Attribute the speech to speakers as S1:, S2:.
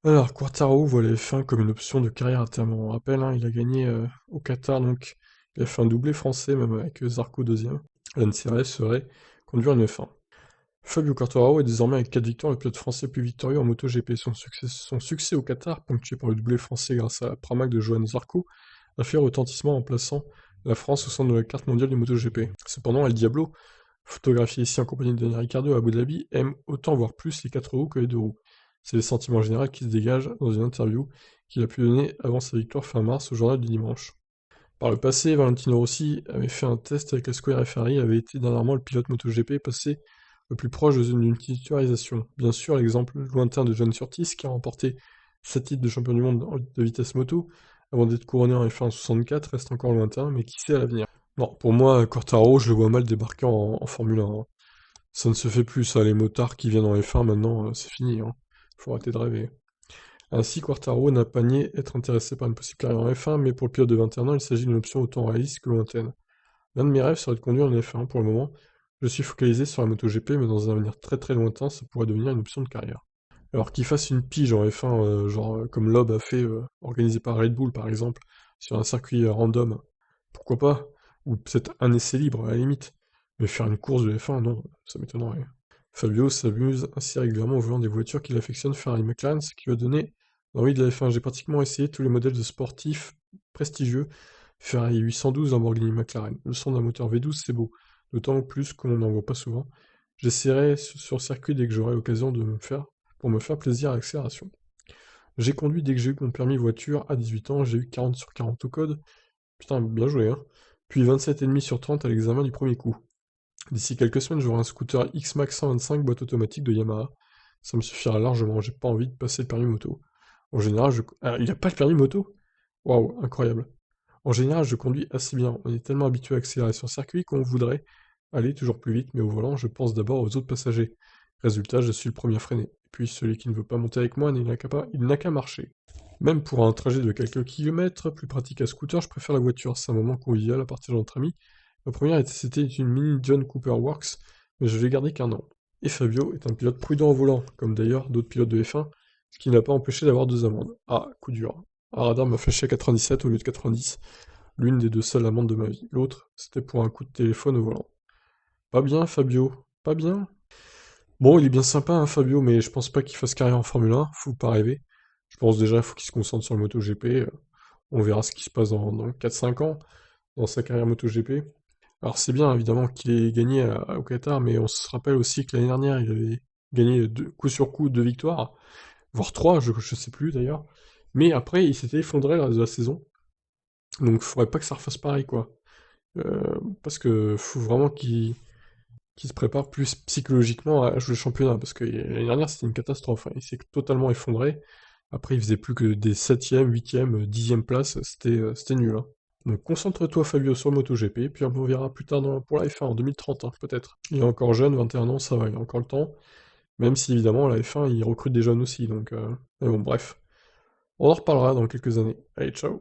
S1: Alors, Quartaro voit la F1 comme une option de carrière à terme. On rappelle, hein, il a gagné au Qatar, donc il a fait un doublé français, même avec Zarco deuxième. L'intérêt serait conduire une F1. Fabio Quartararo est désormais avec 4 victoires le pilote français le plus victorieux en MotoGP. Son succès au Qatar, ponctué par le doublé français grâce à la Pramac de Johan Zarco, a fait retentissement en plaçant la France au centre de la carte mondiale du MotoGP. Cependant, El Diablo, photographié ici en compagnie de Daniel Ricciardo à Abu Dhabi, aime autant voire plus les 4 roues que les 2 roues. C'est le sentiment général qui se dégage dans une interview qu'il a pu donner avant sa victoire fin mars au journal du dimanche. Par le passé, Valentino Rossi avait fait un test avec la Square Ferrari et avait été dernièrement le pilote MotoGP passé le plus proche d'une titularisation. Bien sûr, l'exemple lointain de John Surtees qui a remporté 7 titres de champion du monde de vitesse moto avant d'être couronné en F1 en 64 reste encore lointain, mais qui sait à l'avenir. Non, pour moi, Quartaro, je le vois mal débarquer en Formule 1, hein. Ça ne se fait plus, ça, les motards qui viennent en F1 maintenant, c'est fini, hein. Faut arrêter de rêver. Ainsi, Quartaro n'a pas nié être intéressé par une possible carrière en F1, mais pour le pilote de 21 ans, il s'agit d'une option autant réaliste que lointaine. L'un de mes rêves serait de conduire une F1 pour le moment. Je suis focalisé sur la MotoGP, mais dans un avenir très très lointain, ça pourrait devenir une option de carrière. Alors qu'il fasse une pige en F1, genre comme Loeb a fait, organisé par Red Bull par exemple, sur un circuit random, pourquoi pas? Ou peut-être un essai libre à la limite. Mais faire une course de F1, non, ça m'étonnerait. Fabio s'amuse ainsi régulièrement au volant des voitures qu'il affectionne Ferrari McLaren, ce qui lui a donné l'envie de la F1. J'ai pratiquement essayé tous les modèles de sportifs prestigieux, Ferrari 812, Lamborghini McLaren. Le son d'un moteur V12, c'est beau, d'autant plus qu'on n'en voit pas souvent. J'essaierai sur circuit dès que j'aurai l'occasion pour me faire plaisir à l'accélération. J'ai conduit dès que j'ai eu mon permis voiture à 18 ans, j'ai eu 40 sur 40 au code. Putain, bien joué, hein. Puis 27,5 sur 30 à l'examen du premier coup. D'ici quelques semaines, j'aurai un scooter X-Max 125 boîte automatique de Yamaha. Ça me suffira largement, j'ai pas envie de passer le permis moto. En général, Ah, il a pas le permis moto? Waouh, incroyable. En général, je conduis assez bien. On est tellement habitué à accélérer sur circuit qu'on voudrait aller toujours plus vite, mais au volant, je pense d'abord aux autres passagers. Résultat, je suis le premier à freiner. Et puis celui qui ne veut pas monter avec moi, il n'a qu'à marcher. Même pour un trajet de quelques kilomètres, plus pratique à scooter, je préfère la voiture. C'est un moment convivial à partager entre amis. Ma première c'était une mini John Cooper Works, mais je l'ai gardée qu'un an. Et Fabio est un pilote prudent au volant, comme d'ailleurs d'autres pilotes de F1, ce qui n'a pas empêché d'avoir 2 amendes. Ah, coup dur. Un radar m'a flashé à 97 au lieu de 90, l'une des 2 seules amendes de ma vie. L'autre, c'était pour un coup de téléphone au volant. Pas bien, Fabio. Pas bien. Bon, il est bien sympa, hein, Fabio, mais je pense pas qu'il fasse carrière en Formule 1, faut pas rêver. Je pense déjà qu'il faut qu'il se concentre sur le MotoGP. On verra ce qui se passe dans 4-5 ans, dans sa carrière MotoGP. Alors c'est bien, évidemment, qu'il ait gagné au Qatar, mais on se rappelle aussi que l'année dernière, il avait gagné coup sur coup 2 victoires, voire trois, je sais plus d'ailleurs. Mais après, il s'était effondré le reste de la saison, donc faudrait pas que ça refasse pareil, quoi. Parce que faut vraiment qu'il se prépare plus psychologiquement à jouer le championnat, parce que l'année dernière c'était une catastrophe, hein. Il s'est totalement effondré. Après il faisait plus que des 7e, 8e, 10e places, c'était nul, hein. Donc concentre-toi Fabio sur le MotoGP, puis on verra plus tard pour la F1 en 2030, hein, peut-être. Il est encore jeune, 21 ans, ça va, il a encore le temps. Même si évidemment la F1 il recrute des jeunes aussi, donc mais bon bref. On en reparlera dans quelques années. Allez, ciao.